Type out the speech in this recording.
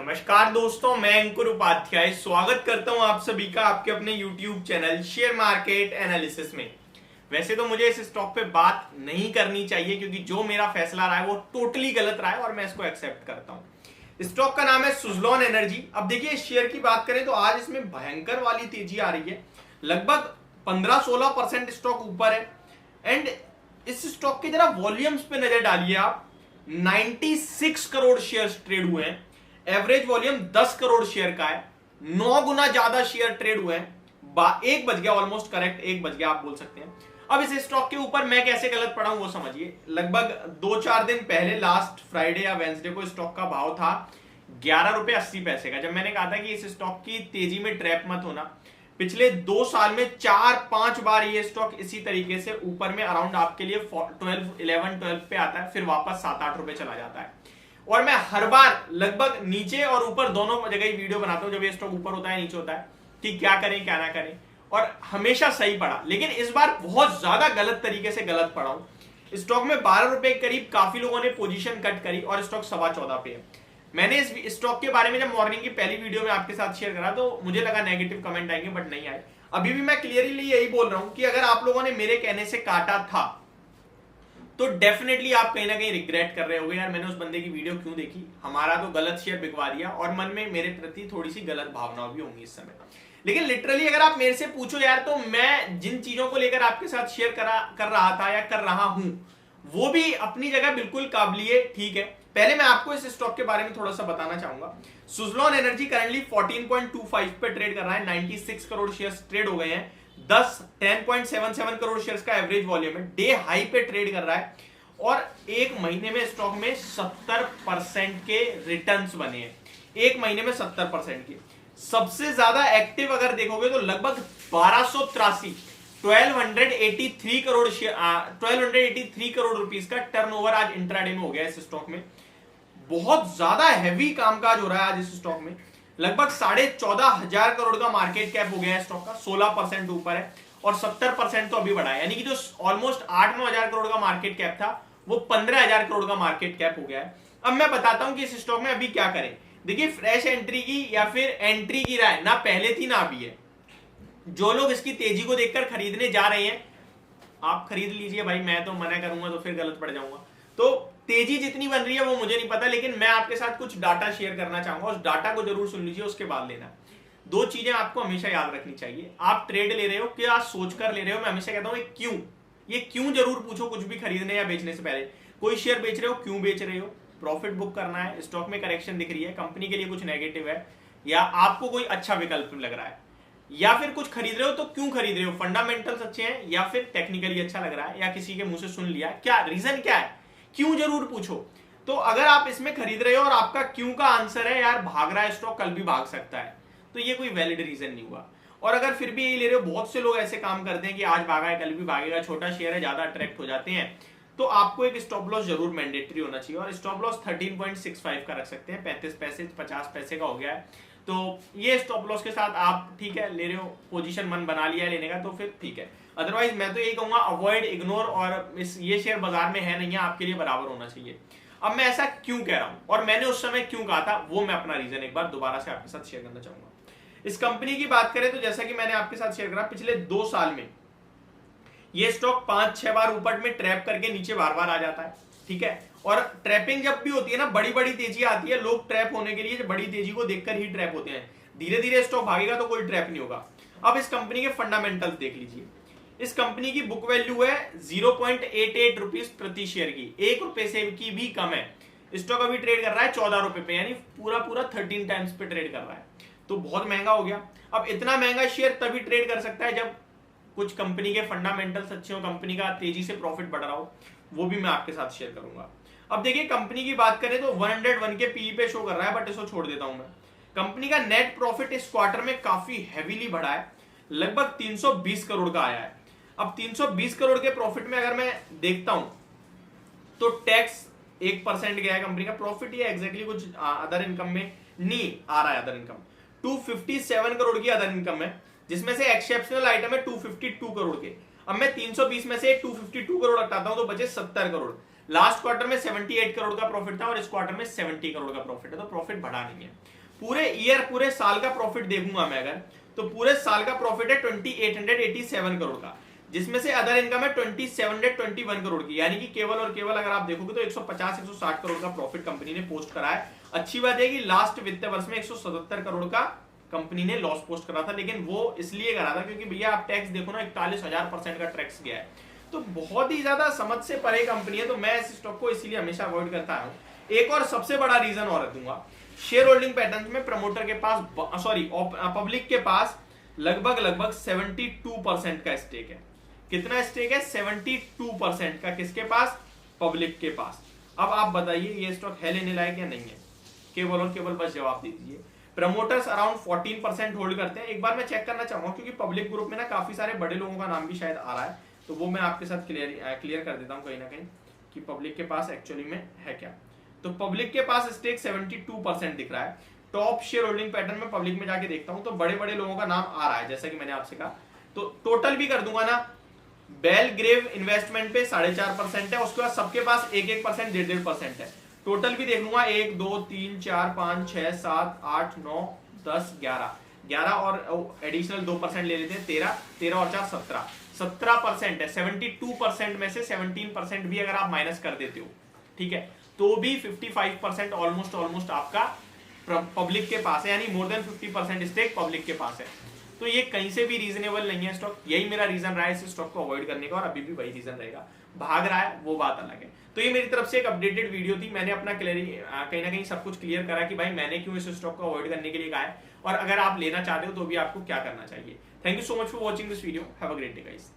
नमस्कार दोस्तों, मैं अंकुर उपाध्याय स्वागत करता हूं आप सभी का आपके अपने YouTube channel share market analysis में। वैसे तो मुझे इस स्टॉक पे बात नहीं करनी चाहिए क्योंकि जो मेरा फैसला रहा है वो टोटली गलत रहा है और मैं इसको एक्सेप्ट करता हूं। स्टॉक का नाम है सुज़लोन एनर्जी। अब देखिए, इस शेयर की बात करें तो आज इसमें भयंकर वाली तेजी आ रही है, लगभग 15-16% स्टॉक ऊपर है। एंड इस स्टॉक के जरा वॉल्यूम्स पे नजर डालिए आप, 96 करोड़ शेयर्स ट्रेड हुए हैं, एवरेज वॉल्यूम 10 करोड़ शेयर का है, 9 गुना ज्यादा शेयर ट्रेड हुए हैं। 1 बज गया, ऑलमोस्ट करेक्ट 1 बज गया आप बोल सकते हैं। अब इस स्टॉक के ऊपर मैं कैसे गलत पड़ा हूं वो समझिए। लगभग 2-4 दिन पहले, लास्ट फ्राइडे या वेंसडे को, स्टॉक का भाव था 11 रुपए 80 पैसे का। जब मैंने कहा था कि इस स्टॉक की तेजी में ट्रैप मत होना। पिछले 2 साल में 4-5 बार ये स्टॉक इसी तरीके से ऊपर में अराउंड आपके लिए 11-12 पे आता है, फिर वापस 7-8 रुपए चला जाता है। और मैं हर बार लगभग नीचे और ऊपर दोनों जगह ही वीडियो बनाता हूं, जब ये स्टॉक ऊपर होता है नीचे होता है, कि क्या करें क्या ना करें, और हमेशा सही पड़ा। लेकिन इस बार बहुत ज्यादा गलत तरीके से गलत पड़ा हूं। स्टॉक में 12 रुपए के करीब काफी लोगों ने पोजीशन कट करी और स्टॉक 14.25 पे है। मैंने इस स्टॉक के बारे में जब मॉर्निंग की पहली वीडियो में आपके साथ शेयर करा तो मुझे लगा नेगेटिव कमेंट आएंगे, बट नहीं आए। अभी भी मैं क्लियरली यही बोल रहा हूं कि अगर आप लोगों ने मेरे कहने से काटा था तो डेफिनेटली आप कहीं ना कहीं रिग्रेट कर रहे होगे, यार मैंने उस बंदे की वीडियो क्यों देखी, हमारा तो गलत शेयर बिकवा दिया, और मन में मेरे प्रति थोड़ी सी गलत भावना भी होंगी इस समय। लेकिन लिटरली अगर आप मेरे से पूछो यार, तो मैं जिन चीजों को लेकर आपके साथ शेयर कर रहा था या कर रहा हूं, वो भी अपनी जगह बिल्कुल काबिलिए ठीक है। पहले मैं आपको इस स्टॉक के बारे में थोड़ा सा बताना चाहूंगा। सुज़लोन एनर्जी करंटली 14.25 पे ट्रेड कर रहा है, 96 करोड़ शेयर्स ट्रेड हो गए हैं, 10.77 करोड़ शेयर्स का एवरेज वॉल्यूम है, डे हाई पे ट्रेड कर रहा है, और एक महीने में स्टॉक में 70% के रिटर्न्स बने हैं। एक महीने में 70% के। सबसे ज्यादा एक्टिव अगर देखोगे तो लगभग 1283 करोड़ 1283 करोड़ रुपीस का टर्नओवर आज इंट्राडे में हो गया इस स्टॉक में। बहुत ज्यादा हैवी कामकाज हो रहा है आज इस स्टॉक में। लगभग 14,500 करोड़ का मार्केट कैप हो गया है स्टॉक का, 16% ऊपर है, और 70% तो अभी बढ़ा है, यानी कि जो ऑलमोस्ट 8-9 हजार करोड़ का मार्केट कैप था वो 15,000 करोड़ का मार्केट कैप हो गया है। अब मैं बताता हूं कि इस स्टॉक में अभी क्या करें। देखिए, फ्रेश एंट्री की या फिर एंट्री की राय ना पहले थी ना अभी है। जो लोग इसकी तेजी को देखकर खरीदने जा रहे हैं, आप खरीद लीजिए भाई, मैं तो मना करूंगा तो फिर गलत पड़ जाऊंगा। तो तेजी जितनी बन रही है वो मुझे नहीं पता, लेकिन मैं आपके साथ कुछ डाटा शेयर करना चाहूंगा, उस डाटा को जरूर सुन लीजिए, उसके बाद लेना। 2 चीजें आपको हमेशा याद रखनी चाहिए। आप ट्रेड ले रहे हो, क्या सोचकर ले रहे हो। मैं हमेशा कहता हूं ये क्यों जरूर पूछो कुछ भी खरीदने या बेचने से पहले। कोई शेयर बेच रहे हो, क्यों बेच रहे हो, प्रॉफिट बुक करना है, स्टॉक में करेक्शन दिख रही है, कंपनी के लिए कुछ नेगेटिव है, या आपको कोई अच्छा विकल्प लग रहा है, या फिर कुछ खरीद रहे हो तो क्यों खरीद रहे हो, फंडामेंटल्स अच्छे हैं या फिर टेक्निकली अच्छा लग रहा है, या किसी के मुंह से सुन लिया, क्या रीजन क्या है, क्यों जरूर पूछो। तो अगर आप इसमें खरीद रहे हो और आपका क्यों का आंसर है यार भाग रहा है स्टॉक, कल भी भाग सकता है, तो ये कोई वैलिड रीजन नहीं हुआ। और अगर फिर भी यही ले रहे हो, बहुत से लोग ऐसे काम करते हैं कि आज भागा है कल भी भागेगा, छोटा शेयर है, ज्यादा अट्रैक्ट हो जाते हैं, तो आपको एक स्टॉप लॉस जरूर मैंडेटरी होना चाहिए। और स्टॉप लॉस 13.65 का रख सकते हैं, 35 पैसे 50 पैसे का हो गया है। तो ये स्टॉप लॉस के साथ आप ठीक है ले रहे हो, पोजीशन मन बना लिया है लेने का, तो फिर ठीक है। अदरवाइज मैं तो यही कहूंगा, अवॉइड, इग्नोर, और ये शेयर बाजार में है नहीं है, आपके लिए बराबर होना चाहिए। अब मैं ऐसा क्यों कह रहा हूं और मैंने उस समय क्यों कहा था, वो मैं अपना रीजन एक बार दोबारा से आपके साथ शेयर करना चाहूंगा। इस कंपनी की बात करें तो जैसा कि मैंने आपके साथ शेयर करा, पिछले 2 साल में ये स्टॉक 5-6 बार ऊपर में ट्रैप करके नीचे बार बार आ जाता है, ठीक है। और ट्रैपिंग जब भी होती है ना, बड़ी बड़ी तेजी आती है, लोग ट्रैप होने के लिए बड़ी तेजी को देखकर ही ट्रैप होते हैं। धीरे धीरे स्टॉक भागेगा तो कोई ट्रैप नहीं होगा। अब इस कंपनी के फंडामेंटल्स देख लीजिए। इस कंपनी की बुक वैल्यू है 0.88 रुपीज प्रति शेयर की, 1 रुपए से की भी कम है। स्टॉक अभी ट्रेड कर रहा है 14 रुपए पे, यानी पूरा 13 टाइम्स पे ट्रेड कर रहा है, तो बहुत महंगा हो गया। अब इतना महंगा शेयर तभी ट्रेड कर सकता है जब कुछ कंपनी के फंडामेंटल्स अच्छे हो, कंपनी का तेजी से प्रॉफिट बढ़ रहा हो, वो भी मैं आपके साथ शेयर करूंगा। अब देखिए, कंपनी की बात करें तो 101 के पीई पे शो कर रहा है, बट इसको छोड़ देता हूं मैं। कंपनी का नेट प्रॉफिट इस क्वार्टर में काफी हैवीली बढ़ा है, लगभग 320 करोड़ का आया है। अब 320 करोड़ के प्रॉफिट में अगर मैं देखता हूं तो टैक्स 1% गया है कंपनी का, प्रॉफिट ये एग्जैक्टली कुछ अदर इनकम में नहीं आ रहा है। अदर इनकम 257 करोड़ की अदर इनकम है, जिसमें से एक्सेप्शनल आइटम है 252 करोड़ के। अब मैं 320 में से 252 करोड़ हटाता हूं तो बचे 70 करोड़। लास्ट क्वार्टर में 78 करोड़ का प्रॉफिट था और इस क्वार्टर में 70 करोड़ का प्रॉफिट है, तो प्रॉफिट बढ़ा नहीं है। पूरे ईयर पूरे साल का प्रॉफिट देखूंगा मैं अगर, तो पूरे साल का प्रॉफिट है 2887 करोड़ का, जिसमें से अदर इनकम है 2721 करोड़ की, यानी कि केवल और केवल अगर आप देखोगे तो 150-160 करोड़ का प्रॉफिट कंपनी ने पोस्ट करा है। अच्छी बात है कि लास्ट वित्तीय वर्ष में 177 करोड़ का कंपनी ने लॉस पोस्ट करा था, लेकिन वो इसलिए करा था क्योंकि भैया आप टैक्स देखो ना, 41,000% का टैक्स गया है, तो बहुत ही ज्यादा समझ से परे कंपनी है, तो मैं इस स्टॉक को इसीलिए हमेशा अवॉइड करता हूं। एक और सबसे बड़ा रीजन और दूंगा, शेयर होल्डिंग पैटर्न में प्रमोटर के पास पब्लिक के पास लगभग 72% का स्टेक है। कितना स्टेक है? 72% का। किसके पास? पब्लिक के पास। अब आप बताइए ये स्टॉक है लेने लायक या नहीं है? केवल और केवल बस जवाब दे दीजिए। प्रमोटर्स अराउंड 14% होल्ड करते हैं। एक बार मैं चेक करना चाहूंगा क्योंकि पब्लिक ग्रुप में ना काफी सारे बड़े लोगों का नाम भी शायद आ रहा है, तो वो मैं आपके साथ क्लियर कर देता हूं कहीं ना कहीं कि पब्लिक के पास एक्चुअली में है क्या। तो पब्लिक के पास स्टेक 72% दिख रहा है। टॉप शेयर होल्डिंग पैटर्न में पब्लिक में जाके देखता हूं तो बड़े बड़े लोगों का नाम आ रहा है, जैसा कि मैंने आपसे कहा। तो टोटल भी कर दूंगा ना, बेलग्रेव इन्वेस्टमेंट पे 4.5% है, उसके बाद सबके पास 1% 1.5% है। टोटल भी देख लूंगा 1 2 3 4 5 6 7 8 9 10 11 और एडिशनल 2% ले लेते हैं, 13 और 4 17% है। 72% में से 17% भी अगर आप माइनस कर देते हो, ठीक है, तो भी 55% ऑलमोस्ट आपका पब्लिक के पास है, यानी मोर देन 50% स्टेक पब्लिक के पास है। तो ये कहीं से भी रीजनेबल नहीं है स्टॉक। यही मेरा रीजन रहा है इस स्टॉक को अवॉइड करने का, और अभी भी वही रीजन रहेगा। भाग रहा है वो बात अलग है। तो ये मेरी तरफ से एक अपडेटेड वीडियो थी। मैंने अपना कहीं ना कहीं सब कुछ क्लियर करा कि भाई मैंने क्यों इस स्टॉक को अवॉइड करने के लिए कहा है, और अगर आप लेना चाहते हो तो भी आपको क्या करना चाहिए। Thank you so much for watching this video. Have a great day guys.